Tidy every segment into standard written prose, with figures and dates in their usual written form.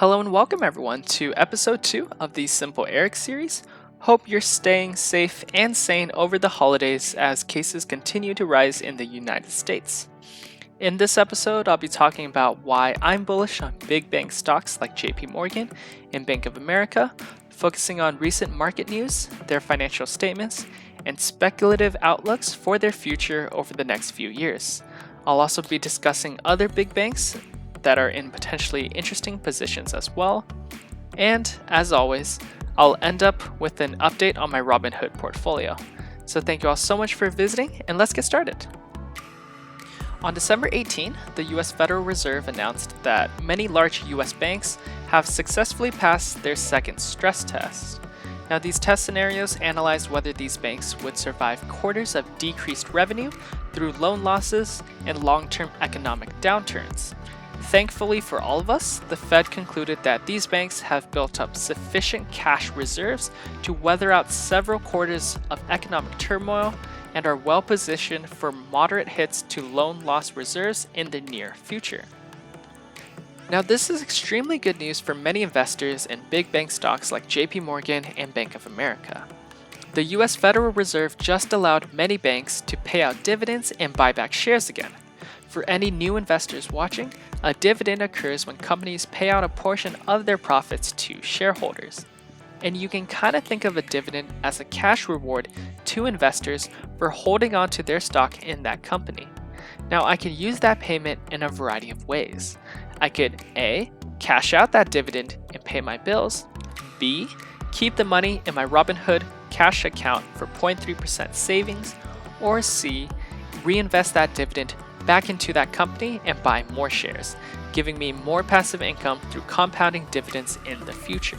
Hello and welcome everyone to episode 2 of the Simple Eric series. Hope you're staying safe and sane over the holidays as cases continue to rise in the United States. In this episode, I'll be talking about why I'm bullish on big bank stocks like JP Morgan and Bank of America, focusing on recent market news, their financial statements, and speculative outlooks for their future over the next few years. I'll also be discussing other big banks that are in potentially interesting positions as well. And as always, I'll end up with an update on my Robinhood portfolio. So thank you all so much for visiting, and let's get started. On December 18, the US Federal Reserve announced that many large US banks have successfully passed their second stress test. Now, these test scenarios analyzed whether these banks would survive quarters of decreased revenue through loan losses and long-term economic downturns. Thankfully for all of us, the Fed concluded that these banks have built up sufficient cash reserves to weather out several quarters of economic turmoil and are well positioned for moderate hits to loan loss reserves in the near future. Now, this is extremely good news for many investors in big bank stocks like JP Morgan and Bank of America. The US Federal Reserve just allowed many banks to pay out dividends and buy back shares again. For any new investors watching, a dividend occurs when companies pay out a portion of their profits to shareholders. And you can kind of think of a dividend as a cash reward to investors for holding on to their stock in that company. Now, I can use that payment in a variety of ways. I could A, cash out that dividend and pay my bills, B, keep the money in my Robinhood cash account for 0.3% savings, or C, reinvest that dividend back into that company and buy more shares, giving me more passive income through compounding dividends in the future.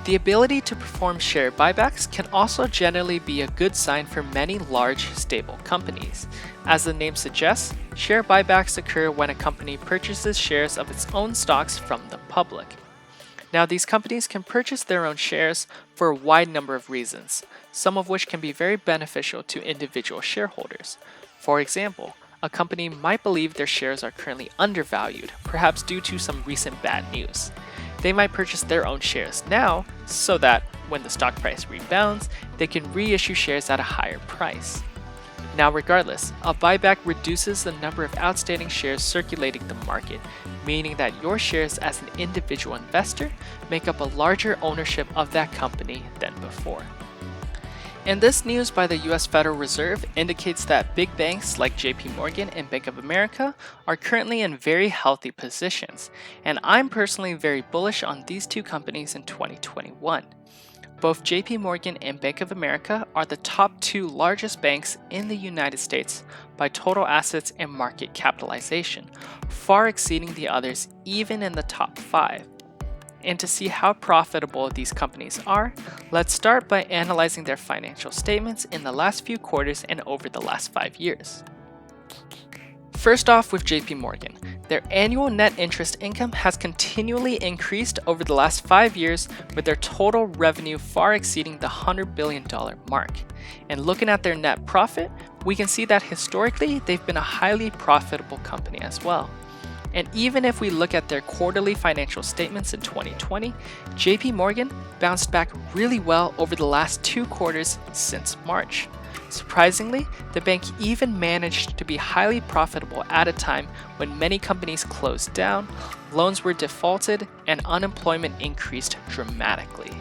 The ability to perform share buybacks can also generally be a good sign for many large, stable companies. As the name suggests, share buybacks occur when a company purchases shares of its own stocks from the public. Now, these companies can purchase their own shares for a wide number of reasons, some of which can be very beneficial to individual shareholders. For example, a company might believe their shares are currently undervalued, perhaps due to some recent bad news. They might purchase their own shares now so that when the stock price rebounds, they can reissue shares at a higher price. Now, regardless, a buyback reduces the number of outstanding shares circulating the market, meaning that your shares as an individual investor make up a larger ownership of that company than before. And this news by the US Federal Reserve indicates that big banks like JP Morgan and Bank of America are currently in very healthy positions, and I'm personally very bullish on these two companies in 2021. Both JP Morgan and Bank of America are the top two largest banks in the United States by total assets and market capitalization, far exceeding the others even in the top 5. And to see how profitable these companies are, let's start by analyzing their financial statements in the last few quarters and over the last 5 years. First off with JP Morgan, their annual net interest income has continually increased over the last 5 years, with their total revenue far exceeding the $100 billion mark. And looking at their net profit, we can see that historically they've been a highly profitable company as well. And even if we look at their quarterly financial statements in 2020, JP Morgan bounced back really well over the last 2 quarters since March. Surprisingly, the bank even managed to be highly profitable at a time when many companies closed down, loans were defaulted, and unemployment increased dramatically.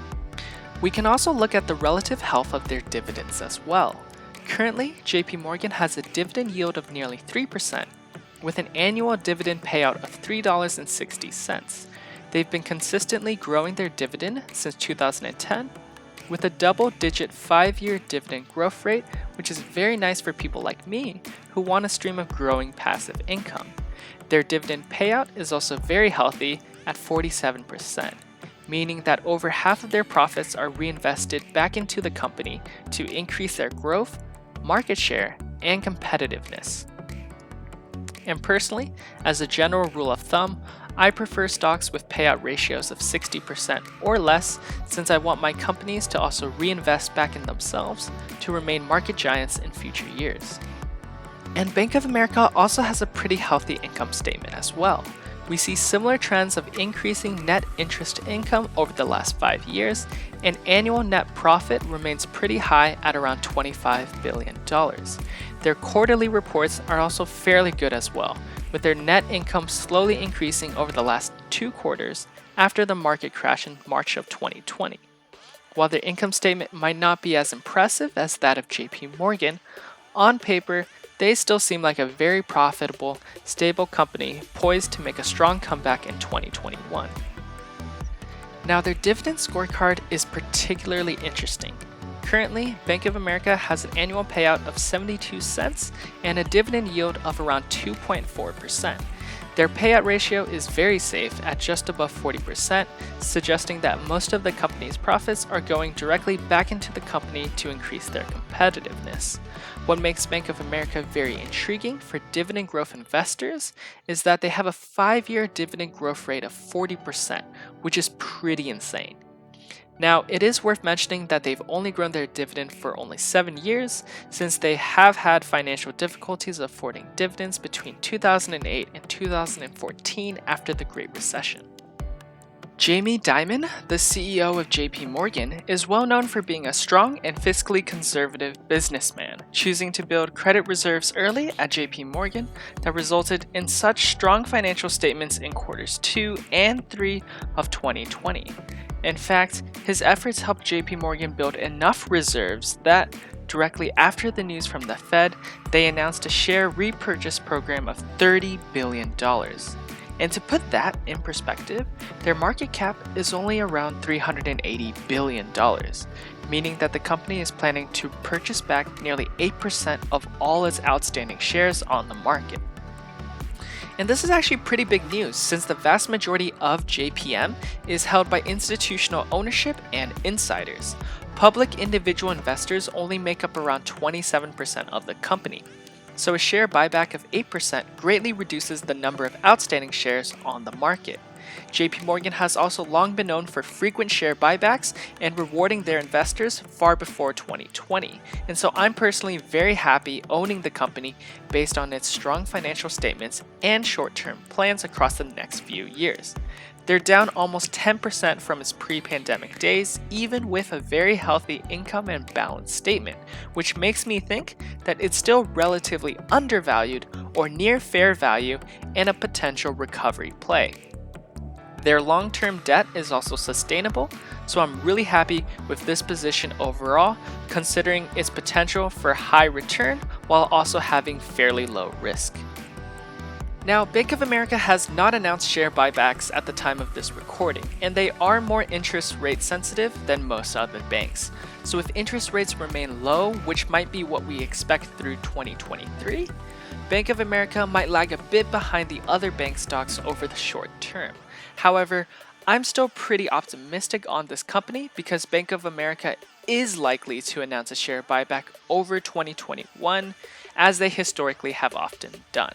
We can also look at the relative health of their dividends as well. Currently, JP Morgan has a dividend yield of nearly 3%, with an annual dividend payout of $3.60. They've been consistently growing their dividend since 2010, with a double-digit 5-year dividend growth rate, which is very nice for people like me who want a stream of growing passive income. Their dividend payout is also very healthy at 47%, meaning that over half of their profits are reinvested back into the company to increase their growth, market share, and competitiveness. And personally, as a general rule of thumb, I prefer stocks with payout ratios of 60% or less, since I want my companies to also reinvest back in themselves to remain market giants in future years. And Bank of America also has a pretty healthy income statement as well. We see similar trends of increasing net interest income over the last 5 years, and annual net profit remains pretty high at around $25 billion. Their quarterly reports are also fairly good as well, with their net income slowly increasing over the last 2 quarters after the market crash in March of 2020. While their income statement might not be as impressive as that of JP Morgan, on paper, they still seem like a very profitable, stable company poised to make a strong comeback in 2021. Now, their dividend scorecard is particularly interesting. Currently, Bank of America has an annual payout of 72 cents and a dividend yield of around 2.4%. Their payout ratio is very safe at just above 40%, suggesting that most of the company's profits are going directly back into the company to increase their competitiveness. What makes Bank of America very intriguing for dividend growth investors is that they have a 5-year dividend growth rate of 40%, which is pretty insane. Now, it is worth mentioning that they've only grown their dividend for only 7 years, since they have had financial difficulties affording dividends between 2008 and 2014 after the Great Recession. Jamie Dimon, the CEO of JP Morgan, is well known for being a strong and fiscally conservative businessman, choosing to build credit reserves early at JP Morgan that resulted in such strong financial statements in quarters 2 and 3 of 2020. In fact, his efforts helped JP Morgan build enough reserves that, directly after the news from the Fed, they announced a share repurchase program of $30 billion. And to put that in perspective, their market cap is only around $380 billion, meaning that the company is planning to purchase back nearly 8% of all its outstanding shares on the market. And this is actually pretty big news, since the vast majority of JPM is held by institutional ownership and insiders. Public individual investors only make up around 27% of the company. So a share buyback of 8% greatly reduces the number of outstanding shares on the market. JP Morgan has also long been known for frequent share buybacks and rewarding their investors far before 2020. And so I'm personally very happy owning the company based on its strong financial statements and short-term plans across the next few years. They're down almost 10% from its pre-pandemic days, even with a very healthy income and balance statement, which makes me think that it's still relatively undervalued or near fair value and a potential recovery play. Their long-term debt is also sustainable, so I'm really happy with this position overall, considering its potential for high return while also having fairly low risk. Now, Bank of America has not announced share buybacks at the time of this recording, and they are more interest rate sensitive than most other banks. So if interest rates remain low, which might be what we expect through 2023, Bank of America might lag a bit behind the other bank stocks over the short term. However, I'm still pretty optimistic on this company because Bank of America is likely to announce a share buyback over 2021, as they historically have often done.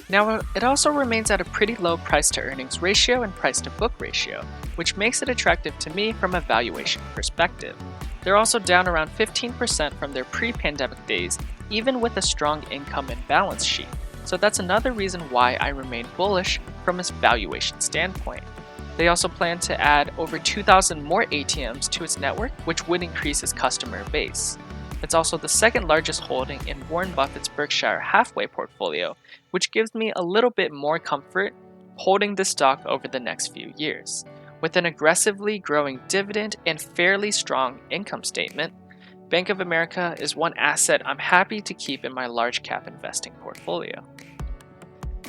Now, it also remains at a pretty low price to earnings ratio and price to book ratio, which makes it attractive to me from a valuation perspective. They're also down around 15% from their pre-pandemic days, even with a strong income and balance sheet. So that's another reason why I remain bullish from a valuation standpoint. They also plan to add over 2,000 more ATMs to its network, which would increase its customer base. It's also the second largest holding in Warren Buffett's Berkshire Hathaway portfolio, which gives me a little bit more comfort holding the stock over the next few years. With an aggressively growing dividend and fairly strong income statement, Bank of America is one asset I'm happy to keep in my large cap investing portfolio.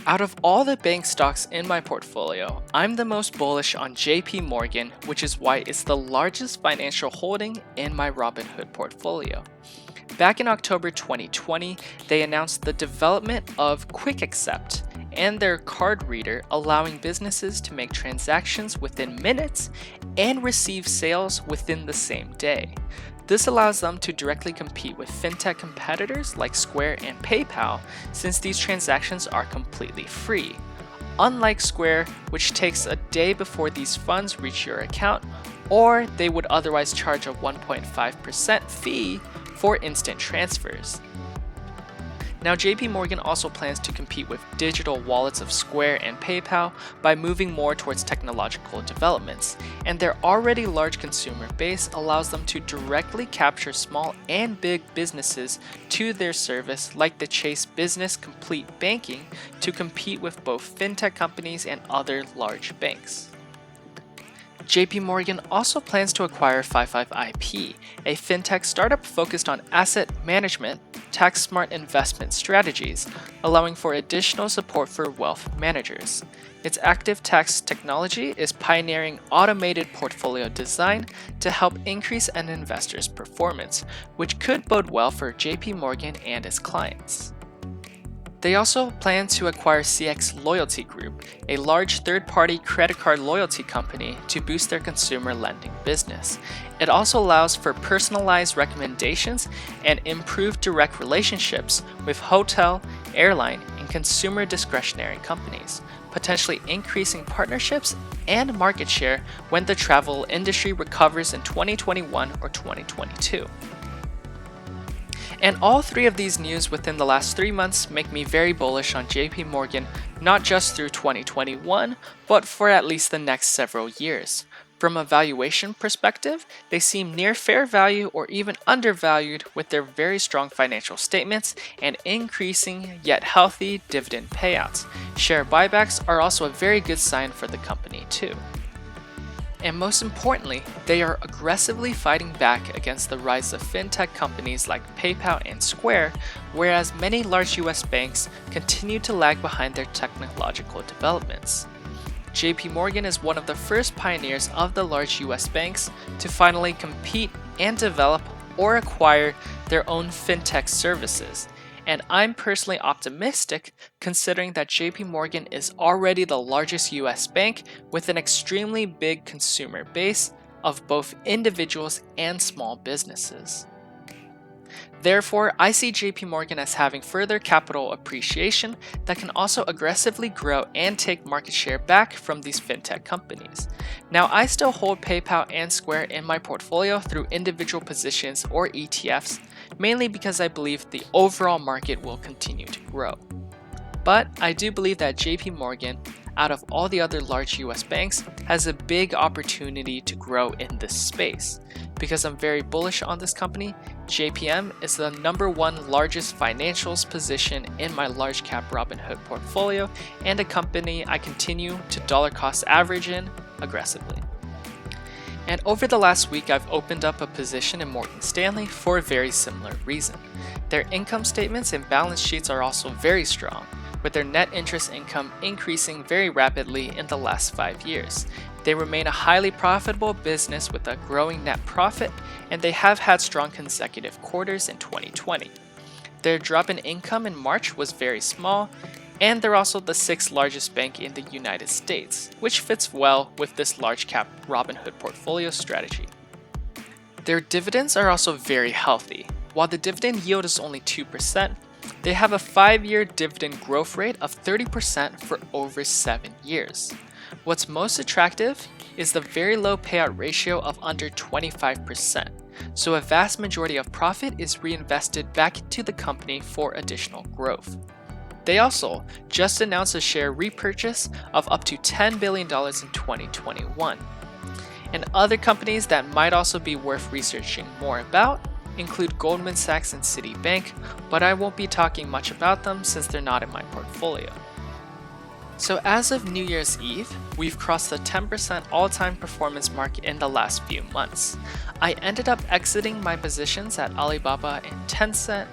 Out of all the bank stocks in my portfolio, I'm the most bullish on JP Morgan, which is why it's the largest financial holding in my Robinhood portfolio. Back in October 2020, they announced the development of Quick Accept and their card reader, allowing businesses to make transactions within minutes and receive sales within the same day. This allows them to directly compete with fintech competitors like Square and PayPal, since these transactions are completely free. Unlike Square, which takes a day before these funds reach your account, or they would otherwise charge a 1.5% fee for instant transfers. Now, JP Morgan also plans to compete with digital wallets of Square and PayPal by moving more towards technological developments, and their already large consumer base allows them to directly capture small and big businesses to their service, like the Chase Business Complete Banking, to compete with both fintech companies and other large banks. JP Morgan also plans to acquire 55IP, a fintech startup focused on asset management, tax-smart investment strategies, allowing for additional support for wealth managers. Its active tax technology is pioneering automated portfolio design to help increase an investor's performance, which could bode well for JP Morgan and its clients. They also plan to acquire CX Loyalty Group, a large third-party credit card loyalty company, to boost their consumer lending business. It also allows for personalized recommendations and improved direct relationships with hotel, airline, and consumer discretionary companies, potentially increasing partnerships and market share when the travel industry recovers in 2021 or 2022. And all three of these news within the last 3 months make me very bullish on JP Morgan, not just through 2021, but for at least the next several years. From a valuation perspective, they seem near fair value or even undervalued with their very strong financial statements and increasing yet healthy dividend payouts. Share buybacks are also a very good sign for the company too. And most importantly, they are aggressively fighting back against the rise of fintech companies like PayPal and Square, whereas many large US banks continue to lag behind their technological developments. JP Morgan is one of the first pioneers of the large US banks to finally compete and develop or acquire their own fintech services. And I'm personally optimistic considering that JP Morgan is already the largest US bank with an extremely big consumer base of both individuals and small businesses. Therefore, I see JP Morgan as having further capital appreciation that can also aggressively grow and take market share back from these fintech companies. Now, I still hold PayPal and Square in my portfolio through individual positions or ETFs, mainly because I believe the overall market will continue to grow. But I do believe that JP Morgan, out of all the other large US banks, has a big opportunity to grow in this space. Because I'm very bullish on this company, JPM is the #1 largest financials position in my large cap Robinhood portfolio and a company I continue to dollar cost average in aggressively. And over the last week, I've opened up a position in Morgan Stanley for a very similar reason. Their income statements and balance sheets are also very strong, with their net interest income increasing very rapidly in the last 5 years. They remain a highly profitable business with a growing net profit, and they have had strong consecutive quarters in 2020. Their drop in income in March was very small, and they're also the 6th largest bank in the United States, which fits well with this large cap Robinhood portfolio strategy. Their dividends are also very healthy. While the dividend yield is only 2%, they have a 5-year dividend growth rate of 30% for over 7 years. What's most attractive is the very low payout ratio of under 25%, so a vast majority of profit is reinvested back into the company for additional growth. They also just announced a share repurchase of up to $10 billion in 2021. And other companies that might also be worth researching more about include Goldman Sachs and Citibank, but I won't be talking much about them since they're not in my portfolio. So as of New Year's Eve, we've crossed the 10% all-time performance mark in the last few months. I ended up exiting my positions at Alibaba and Tencent,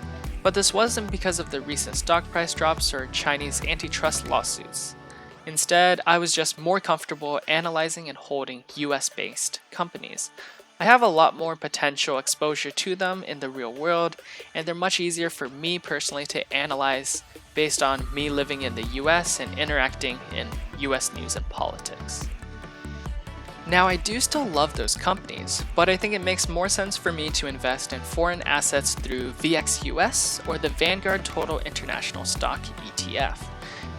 but this wasn't because of the recent stock price drops or Chinese antitrust lawsuits. Instead, I was just more comfortable analyzing and holding US-based companies. I have a lot more potential exposure to them in the real world, and they're much easier for me personally to analyze based on me living in the US and interacting in US news and politics. Now, I do still love those companies, but I think it makes more sense for me to invest in foreign assets through VXUS or the Vanguard Total International Stock ETF.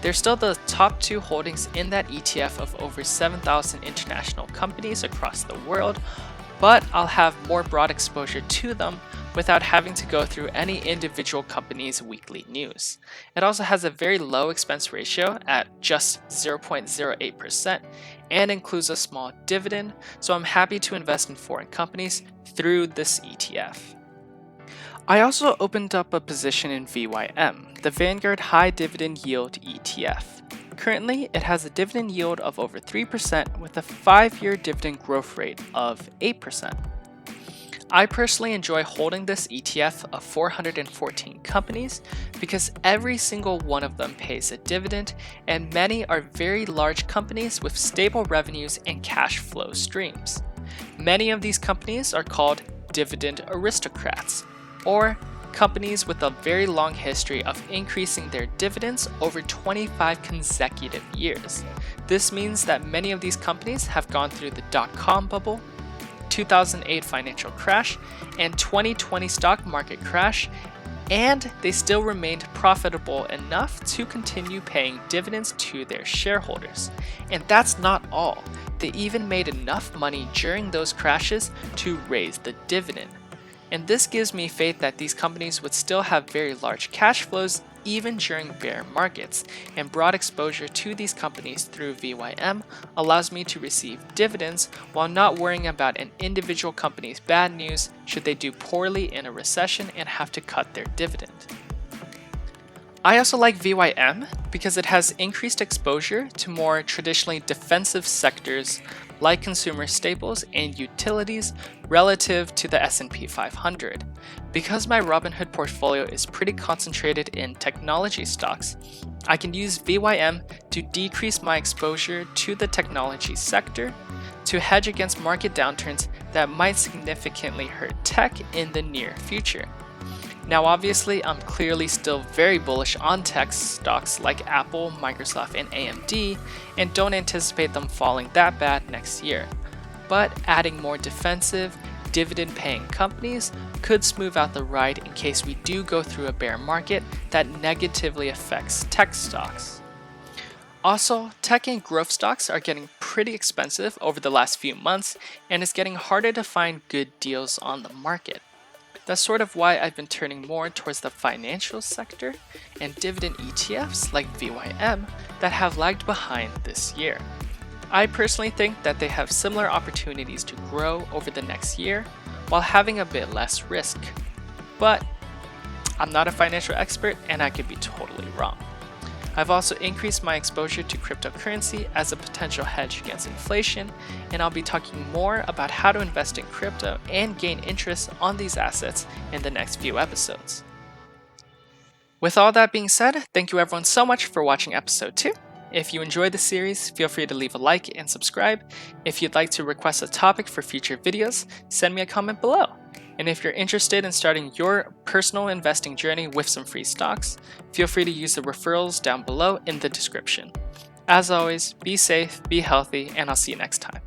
They're still the top 2 holdings in that ETF of over 7,000 international companies across the world, but I'll have more broad exposure to them without having to go through any individual company's weekly news. It also has a very low expense ratio at just 0.08% and includes a small dividend, so I'm happy to invest in foreign companies through this ETF. I also opened up a position in VYM, the Vanguard High Dividend Yield ETF. Currently, it has a dividend yield of over 3% with a 5-year dividend growth rate of 8%. I personally enjoy holding this ETF of 414 companies because every single one of them pays a dividend, and many are very large companies with stable revenues and cash flow streams. Many of these companies are called dividend aristocrats, or companies with a very long history of increasing their dividends over 25 consecutive years. This means that many of these companies have gone through the dot-com bubble, 2008 financial crash, and 2020 stock market crash, and they still remained profitable enough to continue paying dividends to their shareholders. And that's not all. They even made enough money during those crashes to raise the dividend. And this gives me faith that these companies would still have very large cash flows even during bear markets, and broad exposure to these companies through VYM allows me to receive dividends while not worrying about an individual company's bad news should they do poorly in a recession and have to cut their dividend. I also like VYM because it has increased exposure to more traditionally defensive sectors like consumer staples and utilities relative to the S&P 500. Because my Robinhood portfolio is pretty concentrated in technology stocks, I can use VYM to decrease my exposure to the technology sector to hedge against market downturns that might significantly hurt tech in the near future. Now obviously, I'm clearly still very bullish on tech stocks like Apple, Microsoft, and AMD, and don't anticipate them falling that bad next year. But adding more defensive, dividend-paying companies could smooth out the ride in case we do go through a bear market that negatively affects tech stocks. Also, tech and growth stocks are getting pretty expensive over the last few months, and it's getting harder to find good deals on the market. That's sort of why I've been turning more towards the financial sector and dividend ETFs like VYM that have lagged behind this year. I personally think that they have similar opportunities to grow over the next year while having a bit less risk. But I'm not a financial expert and I could be totally wrong. I've also increased my exposure to cryptocurrency as a potential hedge against inflation, and I'll be talking more about how to invest in crypto and gain interest on these assets in the next few episodes. With all that being said, thank you everyone so much for watching episode 2. If you enjoyed the series, feel free to leave a like and subscribe. If you'd like to request a topic for future videos, send me a comment below. And if you're interested in starting your personal investing journey with some free stocks, feel free to use the referrals down below in the description. As always, be safe, be healthy, and I'll see you next time.